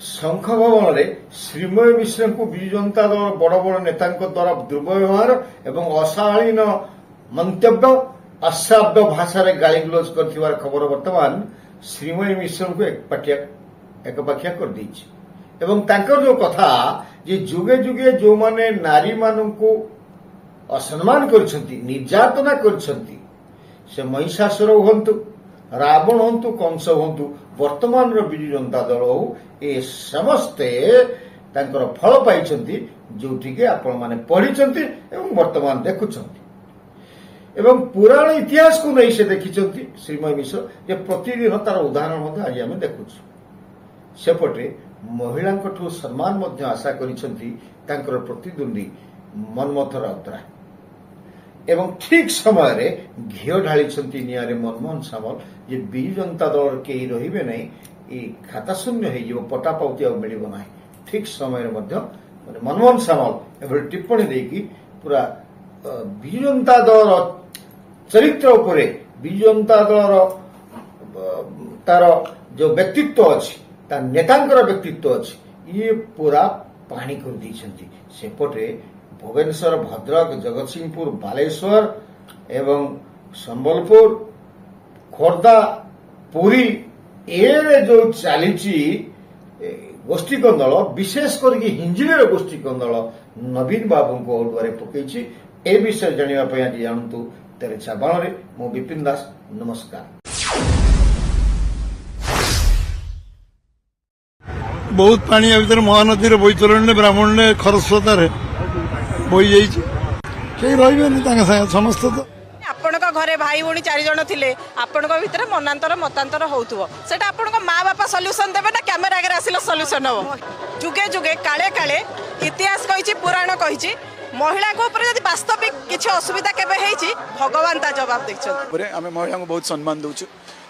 शंख भवन में श्रीमय मिश्र को विजु जनता दल बड़ बड़ नेता द्वारा दुर्व्यवहार एवं अशालीन मंतव्य अश्राव्य भाषा गाड़ीगुलज कर खबर वर्तमान श्रीमय मिश्र को एकपाखिया कर देछि। एवं तांकर जो कथा जे जुगे जुगे जो माने नारी मानू असम्मान करछंती निर्यातना करछंती से महिषासुर हुंतु रावण हुंतु कंस हुंतु वर्तमान विजु जनता दल हो ए समस्ते तांकर फल पाइछंती जोठी के आपण माने पढ़िछंती एवं वर्तमान देखुछंती एवं पुराण इतिहास को नहीं से देखिछंती श्रीमय मिश्र जे प्रतिदिन तार उदाहरण मध्य आज आमे देखुछु। सेपटे महिला सम्मान मध्य आशा करिछंती तांकर प्रतिद्वंदी मनमोहन राउतराय एवं ठीक समय रे घिओ ढाली निआरे मनमोहन सामल जे विजु जनता दल केही रहिबे नहीं ए खाता शून्य हो पटा पाउती आ मिलिबो नाही। ठीक समय रे मध्य मनमोहन सामल एभली टिप्पणी देकी पूरा विजु जनता दल चरित्र उपरे विजु जनता दल तार जो व्यक्तित्व अच्छी तार नेतांकर व्यक्तित्व अच्छी ये पूरा पानी कर दी। सेपटे भुवनेश्वर भद्रक जगतसिंहपुर बालेश्वर एवं संबलपुर खोर्धा पुरी ए जो चली गोष्ठी कंदल विशेष करके हिंजिलीर गोष्ठी कंदल नवीन बाबू को द्वारे पकई ए विषय जानापी आज जानतु तेरे चाबाण मु विपिन दास नमस्कार। बहुत पानी भर महानदी बोईचरण ब्राह्मण ने खरस्रोतार बोई जाइए रही समस्त तो आपण घरे भाई भौणी 4 जण थिले आपण भितर मनांतर मतांतर होउथबो सेटा आपण माँ बापा सॉल्यूशन देबे ना कैमरा आगे आसिलो सॉल्यूशन हो। जुगे जुगे काले काले इतिहास कहिछि पुराण कहिछि महिला को ऊपर यदि वास्तविक किछि असुविधा केबे हेछि भगवान ता जवाब दैछन। आमे महिला को बहुत सम्मान दउछु।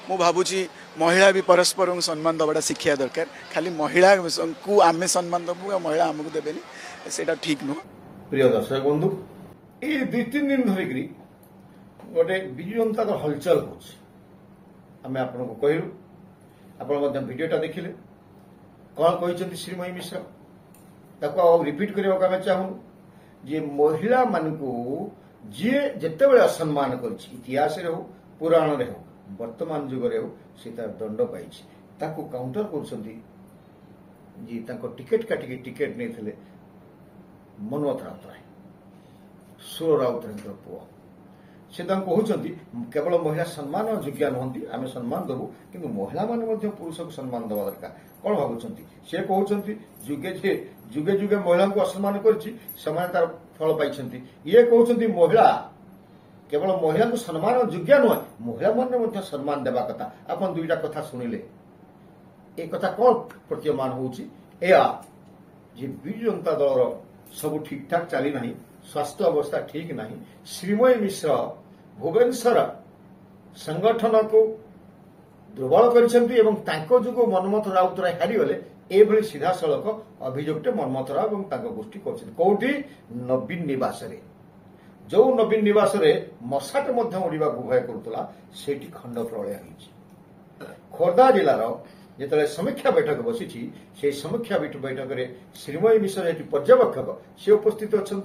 मु भाबुछि महिला भी परस्पर को सम्मान दबाटा शिक्षा दरकार। खाली महिला को आमे सम्मान दबु महिला हमको देबेनी सेटा ठीक नुह। प्रिय दर्शक बंधु ये 2-3 दिन धरिकी गोटे विजु जनता दल हलचल होमें आपको कहलु आप भिडटा देखिले कौन कहते श्रीमयी मिश्र ताको रिपीट करने को चाहूँ जे महिला मानू जी जिते बड़े असम्मान कर इतिहास हो पुराण हो वर्तमान जुगरे हो सी तार दंड पाई काउंटर कर टिकेट काटिकी टिकेट नहीं मनमोहन राउतराय सुर राउतराय पुओ से कहते केवल महिला सम्मान योग्य नुहति आम सम्मान देवु कि महिला मान पुरुष को सम्मान देवा दरकार कौन भावुंट सी कहते जुगे जुगे जुगे महिला को असम्मान कर फल पाई ये कहते महिला केवल महिला को सम्मान योग्य नुहे महिला मान सम्मान देवा कथा आप दुईटा कथा शुणिले ए कथा कौन प्रतीयमान होची विजु जनता दल सब ठीक ठाक चली ना स्वास्थ्य अवस्था ठीक ना श्रीमय मिश्र भुवनेश्वर संगठन को दुर्बल कर जो मनमोहन राउतराय हारीगले ये सीधा सड़क अभियोगटे मनमोहन राव और गोष्ठी कौटी नवीन निवास जो नवीन निवास मशाटे उड़वा भय करुला से खंड प्रलय खोर्धा जिलार जिते समीक्षा बैठक बसी से समीक्षा बैठक में श्रीमयी मिश्र पर्यवेक्षक से उपस्थित अच्छा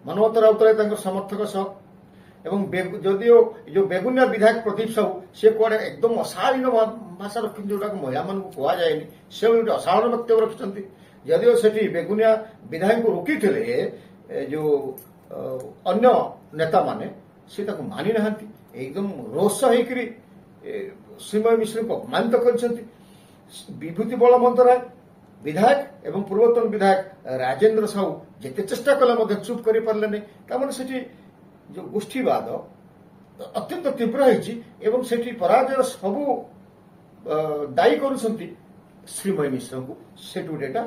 मनमोहन राउतराय समर्थक सह जदियो जो बेगुनिया विधायक प्रदीप साहू से कड़े एकदम अशालीन भाषा रखी जोटा महिला मान कह जाए से गोटे अशालीन वक्तव्य रखिंट जदियो से बेगुनिया विधायक को रोकी जो अन्य नेता माने से मानी ना एकदम रोष होकर श्रीमय मिश्र को अपमानित कर विभूति बलवंत राय विधायक एवं पूर्वतन विधायक राजेंद्र साहू जिते चेष्टा कले चुप कर पारे नहीं से जो गोष्ठीवाद अत्यंत तीव्र होती पराजय सबू दायी कर श्रीमयी मिश्र को से गोटेटा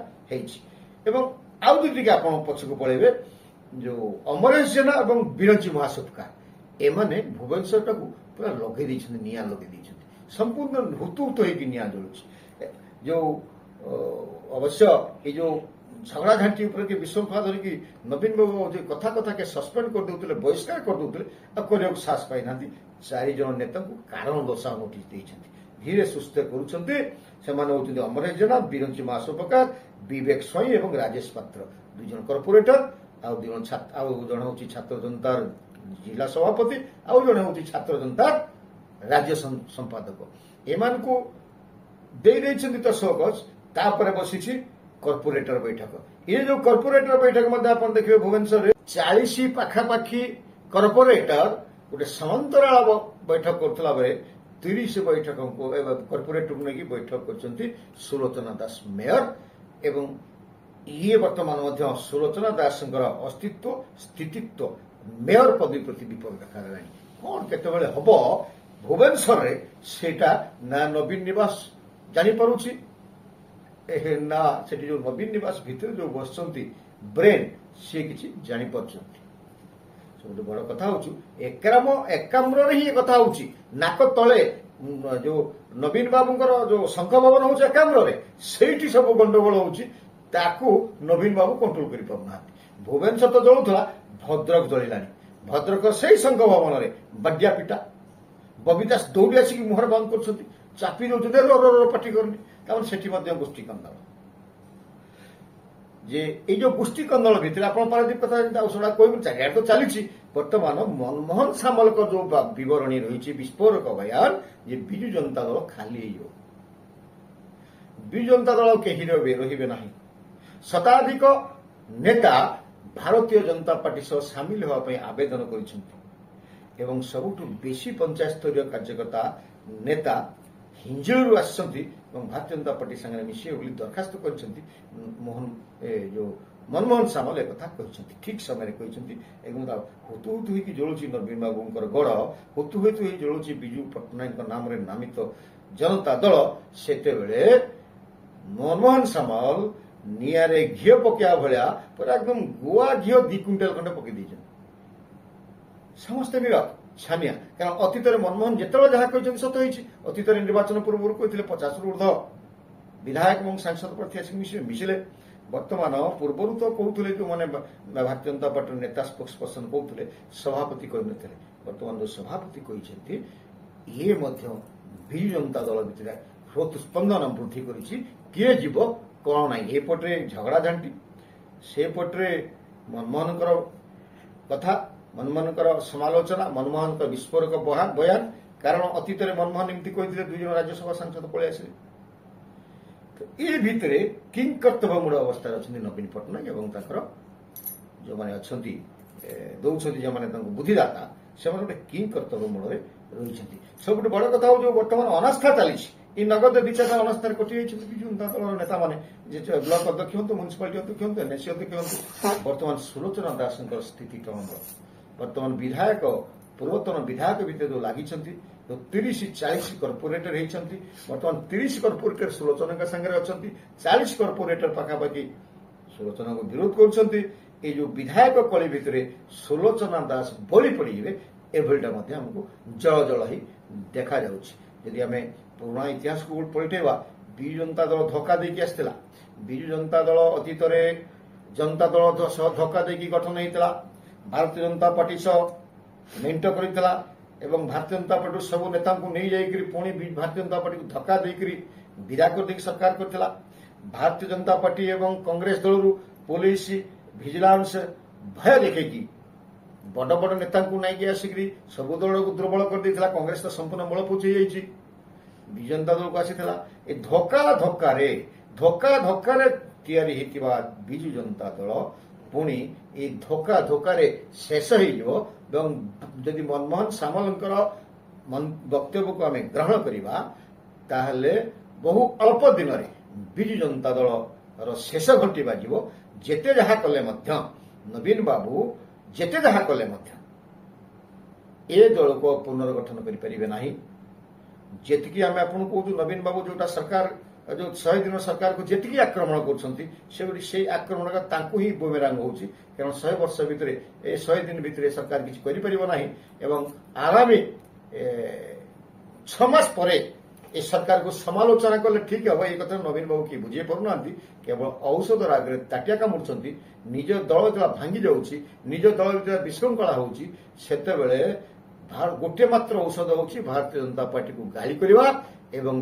आउ दुटी आप पछक पलैबे जो अमरेश जेना और विरंची महासुपकार एमाने भुवनेश्वर टाक पूरा लगे निया लगे संपूर्ण हुतु हुतु होगी निया जलुची जो अवश्य ये जो झगड़ा झांटी के विश्वफा धरिकी नवीन बाबू जो कथा कथा के सस्पेंड कर देते बहिष्कार कर देते साहस पाई ना 4 जन नेता को कारण दर्शाओ नोटिस ଧୀରେ ସୁସ୍ଥ କରୁଛନ୍ତି। ସେମାନେ ହେଉଛନ୍ତି ଅମରେଶ ଜେନା, ବିରଞ୍ଚି ମହାସୋପକାର, ବିବେକ ସ୍ୱାଇଁ ଏବଂ ରାଜେଶ ପାତ୍ର, 2 ଜଣ କର୍ପୋରେଟର, ଆଉ ଜଣେ ହଉଛି ଛାତ୍ର ଜନତାର ଜିଲ୍ଲା ସଭାପତି, ଆଉ ଜଣେ ହଉଛି ଛାତ୍ର ଜନତାର ରାଜ୍ୟ ସମ୍ପାଦକ। ଏମାନଙ୍କୁ ଦେଇଛନ୍ତି ତ ସୋକଜ। ତାପରେ ବସିଛି କର୍ପୋରେଟର ବୈଠକ। ଏ ଯୋଉ କର୍ପୋରେଟର ବୈଠକ ମଧ୍ୟ ଆପଣ ଦେଖିବେ ଭୁବନେଶ୍ୱରରେ 40 ପାଖାପାଖି କର୍ପୋରେଟର ଗୋଟେ ସମାନ୍ତରାଳ ବୈଠକ କରୁଥିଲା ବେଳେ 30 ବୈଠକଙ୍କୁ କର୍ପୋରେଟରକୁ ନେଇକି ବୈଠକ କରିଛନ୍ତି ସୁଲୋଚନା ଦାସ ମେୟର। ଏବଂ ଇଏ ବର୍ତ୍ତମାନ ମଧ୍ୟ ସୁଲୋଚନା ଦାସଙ୍କର ଅସ୍ତିତ୍ୱ ସ୍ଥିତିତ୍ୱ ମେୟର ପଦବୀ ପ୍ରତି ବିପଦ ଦେଖାଗଲାଣି। କଣ କେତେବେଳେ ହବ ଭୁବନେଶ୍ୱରରେ ସେଇଟା ନା ନବୀନ ନିବାସ ଜାଣିପାରୁଛି, ନା ସେଠି ଯୋଉ ନବୀନ ନିବାସ ଭିତରେ ଯୋଉ ବସିଛନ୍ତି ବ୍ରେନ୍ ସିଏ କିଛି ଜାଣିପାରୁଛନ୍ତି। ସବୁଠୁ ବଡ କଥା ହଉଛି ଏକାମ୍ରରେ ହିଁ କଥା ହଉଛି। ନାକ ତଳେ ଯୋଉ ନବୀନ ବାବୁଙ୍କର ଯୋଉ ସଂଘ ଭବନ ହଉଛି ଏକାମ୍ରରେ, ସେଇଠି ସବୁ ଗଣ୍ଡଗୋଳ ହଉଛି। ତାକୁ ନବୀନ ବାବୁ କଣ୍ଟ୍ରୋଲ କରିପାରୁନାହାନ୍ତି। ଭୁବନେଶ୍ୱର ତ ଜଳୁଥିଲା, ଭଦ୍ରକ ଜଳିଲାଣି। ଭଦ୍ରକ ସେଇ ସଂଘ ଭବନରେ ବାଡିଆ ପିଟା, ବବିଦାସ ଦୌଡ଼ି ଆସିକି ମୁହଁରେ ବନ୍ଦ କରୁଛନ୍ତି, ଚାପି ଦଉଛନ୍ତି, ପାଟି କରୁନି। ତାପରେ ସେଠି ମଧ୍ୟ ଗୋଷ୍ଠୀ କନ୍ଦଳ। ଯେ ଏଇ ଯୋଉ ଗୋଷ୍ଠୀ କନ୍ଦଳ ଭିତରେ ଆପଣ ପାରାଦୀପ କଥା ଆଉ ସେଟା କହିବୁ, ଚାରିଆଡେ ତ ଚାଲିଛି। ବର୍ତ୍ତମାନ ମନମୋହନ ସାମଲଙ୍କ ଯୋଉ ବିବରଣୀ ରହିଛି ବିସ୍ଫୋରକ ବୟାନ, ଯେ ବିଜୁ ଜନତା ଦଳ ଖାଲି ହେଇଯିବ। ବିଜୁ ଜନତା ଦଳ କେହି ରହିବେ ନାହିଁ। ଶତାଧିକ ନେତା ଭାରତୀୟ ଜନତା ପାର୍ଟି ସହ ସାମିଲ ହେବା ପାଇଁ ଆବେଦନ କରିଛନ୍ତି ଏବଂ ସବୁଠୁ ବେଶୀ ପଞ୍ଚାୟତସ୍ତରୀୟ କାର୍ଯ୍ୟକର୍ତ୍ତା ନେତା ହିଞ୍ଜିଳରୁ ଆସିଛନ୍ତି ଏବଂ ଭାରତୀୟ ଜନତା ପାର୍ଟି ସାଙ୍ଗରେ ମିଶିବେ ବୋଲି ଦରଖାସ୍ତ କରିଛନ୍ତି। ମନମୋହନ ସାମଲ ଏକଥା କହିଛନ୍ତି, ଠିକ୍ ସମୟରେ କହିଛନ୍ତି। ଏବଂ ହୁତୁ ହୁତୁ ହେଇକି ଜଳୁଛି ନବୀନ ବାବୁଙ୍କର ଗଡ଼, ହୁତୁ ହୁତୁ ହେଇ ଜଳୁଛି ବିଜୁ ପଟ୍ଟନାୟକଙ୍କ ନାମରେ ନାମିତ ଜନତା ଦଳ। ସେତେବେଳେ ମନମୋହନ ସାମଲ ନିଆଁରେ ଘିଅ ପକେଇବା ଭଳିଆ ପୁରା ଏକଦମ ଗୁଆ ଘିଅ 2 କୁଇଣ୍ଟାଲ ଖଣ୍ଡେ ପକେଇ ଦେଇଛନ୍ତି। ସମସ୍ତେ ନିରବ ଛାନିଆ, କାରଣ ଅତୀତରେ ମନମୋହନ ଯେତେବେଳେ ଯାହା କହିଛନ୍ତି ସତ ହେଇଛି। ଅତୀତରେ ନିର୍ବାଚନ ପୂର୍ବରୁ କହିଥିଲେ 50ରୁ ଉର୍ଦ୍ଧ୍ୱ ବିଧାୟକ ଏବଂ ସାଂସଦ ପ୍ରାର୍ଥୀ ଆସିକି ମିଶିଲେ। ବର୍ତ୍ତମାନ ପୂର୍ବରୁ ତ କହୁଥିଲେ ଯୋଉମାନେ ଭାରତୀୟ ଜନତା ପାର୍ଟିର ନେତା ସ୍ପୋକ୍ସ ପର୍ସନ କହୁଥିଲେ, ସଭାପତି କହିନଥିଲେ। ବର୍ତ୍ତମାନ ଯୋଉ ସଭାପତି କହିଛନ୍ତି, ଇଏ ମଧ୍ୟ ବିଜୁ ଜନତା ଦଳ ଭିତରେ ହୃତ୍ସ୍ପନ୍ଦନ ବୃଦ୍ଧି କରିଛି। କିଏ ଯିବ କଣ ନାହିଁ, ଏପଟରେ ଝଗଡ଼ା ଝାଣ୍ଟି, ସେପଟରେ ମନମୋହନଙ୍କର କଥା, ମନମୋହନଙ୍କର ସମାଲୋଚନା, ମନମୋହନଙ୍କର ବିସ୍ଫୋରକ ବୟାନ। କାରଣ ଅତୀତରେ ମନମୋହନ ଏମିତି କହିଥିଲେ 2 ଜଣ ରାଜ୍ୟସଭା ସାଂସଦ ପଳେଇ ଆସିଲେ। ଏ ଭିତରେ କିଂକର୍ତ୍ତବ୍ୟମୂଳ ଅବସ୍ଥାରେ ଅଛନ୍ତି ନବୀନ ପଟ୍ଟନାୟକ ଏବଂ ତାଙ୍କର ଯୋଉମାନେ ଅଛନ୍ତି ଦଉଛନ୍ତି, ଯେଉଁମାନେ ତାଙ୍କୁ ବୁଦ୍ଧିଦାତା, ସେମାନେ ଗୋଟେ କିଂକର୍ତ୍ତବ୍ୟମୂଳରେ ରହିଛନ୍ତି। ସବୁଠୁ ବଡ଼ କଥା ହଉଛି ବର୍ତ୍ତମାନ ଅନାସ୍ଥା ଚାଲିଛି। এই নগদ 2-4টা অনাস্থার কটি হয়েছে বিজু জনতা দলের নেতা মানে, যে ব্লক অধ্যক্ষ হুম, মুনিসিপালিটি অধ্যক্ষ হুম, এনএসি অধ্যক্ষ হুম। বর্তমান সুলোচনা দাসଙ୍କର ସ୍ଥିତି କ'ଣ ହେବ? ବର୍ତ୍ତମାନ ବିଧାୟକ, ପୂର୍ବତନ ବିଧାୟକ ଭିତରେ ଯୋଉ ଲାଗିଛନ୍ତି, 30-40 କର୍ପୋରେଟର ହେଇଛନ୍ତି। ବର୍ତ୍ତମାନ 30 କର୍ପୋରେଟର ସୁଲୋଚନାଙ୍କ ସାଙ୍ଗରେ ଅଛନ୍ତି, 40 କର୍ପୋରେଟର ପାଖାପାଖି ସୁଲୋଚନାକୁ ବିରୋଧ କରୁଛନ୍ତି। এই ଯୋଉ ବିଧାୟକ କଳି ଭିତରେ ସୁଲୋଚନା ଦାସ ବଳି ପଡ଼ିଯିବେ, ଏଭଳିଟା ମଧ୍ୟ ଆମକୁ ଜଳ ଜଳ ହିଁ ଦେଖାଯାଉଛି। ଯଦି ଆମେ ପୁରୁଣା ଇତିହାସକୁ ପଲଟେଇବା, ବିଜୁ ଜନତା ଦଳ ଧୋକା ଦେଇକି ଆସିଥିଲା। ବିଜୁ ଜନତା ଦଳ ଅତୀତରେ ଜନତା ଦଳ ସହ ଧୋକା ଦେଇକି ଗଠନ ହେଇଥିଲା, ଭାରତୀୟ ଜନତା ପାର୍ଟି ସହ ମେଣ୍ଟ କରିଥିଲା ଏବଂ ଭାରତୀୟ ଜନତା ପାର୍ଟିରୁ ସବୁ ନେତାଙ୍କୁ ନେଇଯାଇକରି ପୁଣି ଭାରତୀୟ ଜନତା ପାର୍ଟିକୁ ଧକ୍କା ଦେଇକରି ବିଦା କରିଦେଇକି ସରକାର କରିଥିଲା। ଭାରତୀୟ ଜନତା ପାର୍ଟି ଏବଂ କଂଗ୍ରେସ ଦଳରୁ ପୋଲିସ ଭିଜିଲାନ୍ସ ଭୟ ଦେଖେଇକି ବଡ଼ ବଡ଼ ନେତାଙ୍କୁ ନେଇକି ଆସିକରି ସବୁ ଦଳକୁ ଦୁର୍ବଳ କରିଦେଇଥିଲା। କଂଗ୍ରେସ ତ ସମ୍ପୂର୍ଣ୍ଣ ମୂଳପୋଛ ହେଇଯାଇଛି, ବିଜୁ ଜନତା ଦଳକୁ ଆସିଥିଲା। ଏ ଧୋକାରେ ତିଆରି ହେଇଥିବା ବିଜୁ ଜନତା ଦଳ ପୁଣି এই ଧୋକାରେ ଶେଷ ହେଇଯିବ। ଏବଂ ଯଦି ମନମୋହନ ସାମଲଙ୍କର ବକ୍ତବ୍ୟକୁ ଆମେ ଗ୍ରହଣ କରିବା, ତାହେଲେ ବହୁ ଅଳ୍ପ ଦିନରେ ବିଜୁ ଜନତା ଦଳର ଶେଷ ଘଣ୍ଟି ବାଜିବ। ଯେତେ ଯାହା କଲେ ମଧ୍ୟ ନବୀନ ବାବୁ ଯେତେ ଯାହା କଲେ ମଧ୍ୟ ଏ ଦଳକୁ ପୁନର୍ଗଠନ କରିପାରିବେ ନାହିଁ। ଯେତିକି ଆମେ ଆପଣଙ୍କୁ କହୁଛୁ, ନବୀନ ବାବୁ ଯୋଉଟା ସରକାର ଯୋଉ 100 ଦିନ ସରକାରକୁ ଯେତିକି ଆକ୍ରମଣ କରୁଛନ୍ତି, ସେଇ ଆକ୍ରମଣଟା ତାଙ୍କୁ ହିଁ ବୁମେରାଙ୍ଗ ହେଉଛି। କାରଣ 100 ବର୍ଷ ଭିତରେ, ଏ 100 ଦିନ ଭିତରେ ସରକାର କିଛି କରିପାରିବ ନାହିଁ ଏବଂ ଆଗାମୀ 6 ମାସ ପରେ ଏ ସରକାରକୁ ସମାଲୋଚନା କଲେ ଠିକ୍ ହେବ। এই କଥା ନବୀନ ବାବୁ କିଏ ବୁଝେଇ ପାରୁନାହାନ୍ତି। କେବଳ ଔଷଧର ଆଗରେ ତାଟିଆ କାମୁଡୁଛନ୍ତି। ନିଜ ଦଳ ଯେତେବେଳେ ଭାଙ୍ଗି ଯାଉଛି, ନିଜ ଦଳ ଯେତେବେଳେ ବିଶୃଙ୍ଖଳା ହେଉଛି, ସେତେବେଳେ ଗୋଟିଏ ମାତ୍ର ଔଷଧ ହେଉଛି ଭାରତୀୟ ଜନତା ପାର୍ଟିକୁ ଗାଳି କରିବା ଏବଂ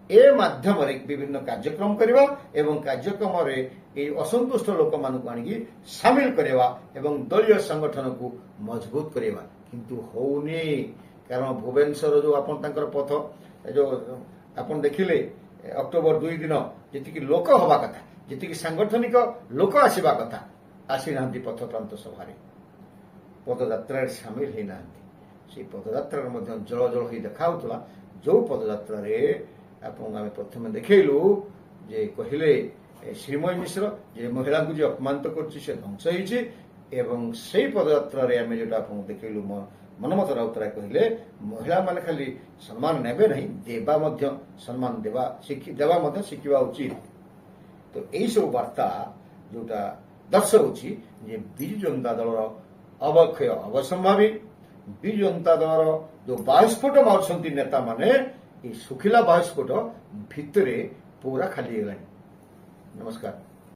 ଏ ମାଧ୍ୟମରେ ବିଭିନ୍ନ କାର୍ଯ୍ୟକ୍ରମ କରିବା ଏବଂ କାର୍ଯ୍ୟକ୍ରମରେ এই ଅସନ୍ତୁଷ୍ଟ ଲୋକମାନଙ୍କୁ ଆଣିକି ସାମିଲ କରିବା ଏବଂ ଦଳୀୟ ସଂଗଠନକୁ ମଜବୁତ କରିବା କିନ୍ତୁ ହଉନି। କାରଣ ଭୁବନେଶ୍ୱର ଯୋଉ ଆପଣ ତାଙ୍କର ପଥ ଯୋଉ ଆପଣ ଦେଖିଲେ ଅକ୍ଟୋବର 2 ଦିନ ଯେତିକି ଲୋକ ହବା କଥା, ଯେତିକି ସାଂଗଠନିକ ଲୋକ ଆସିବା କଥା ଆସିନାହାନ୍ତି ପଥ ପ୍ରାନ୍ତ ସଭାରେ, ପଦଯାତ୍ରାରେ ସାମିଲ ହେଇନାହାନ୍ତି। ସେଇ ପଦଯାତ୍ରାରେ ମଧ୍ୟ ଜଳ ଜଳ ହୋଇ ଦେଖାଉଥିଲା। ଯୋଉ ପଦଯାତ୍ରାରେ ଆପଣଙ୍କୁ ଆମେ ପ୍ରଥମେ ଦେଖେଇଲୁ ଯେ କହିଲେ ଶ୍ରୀମୟୀ ମିଶ୍ର ଯେ ମହିଳାଙ୍କୁ ଯେ ଅପମାନିତ କରୁଛି ସେ ଧ୍ୱଂସ ହେଇଛି ଏବଂ ସେଇ ପଦଯାତ୍ରାରେ ଆମେ ଯୋଉଟା ଆପଣଙ୍କୁ ଦେଖେଇଲୁ ମନମତ ରାଉତରାୟ କହିଲେ ମହିଳାମାନେ ଖାଲି ସମ୍ମାନ ନେବେ ନାହିଁ, ଦେବା ମଧ୍ୟ ସମ୍ମାନ ଦେବା ମଧ୍ୟ ଶିଖିବା ଉଚିତ। ତ ଏଇସବୁ ବାର୍ତ୍ତା ଯୋଉଟା ଦର୍ଶାଉଛି ଯେ ବିଜୁ ଜନତା ଦଳର ଅବକ୍ଷୟ ଅବସମ୍ଭାବୀ, ବିଜୁ ଜନତା ଦଳର ଯୋଉ ବାୟୁସ୍ଫୋଟ ମାରୁଛନ୍ତି ନେତାମାନେ এই ଶୁଖିଲା ବାୟୁସ୍ଫୋଟ ଭିତରେ ପୁରା ଖାଲି ହେଇଗଲାଣି। ନମସ୍କାର।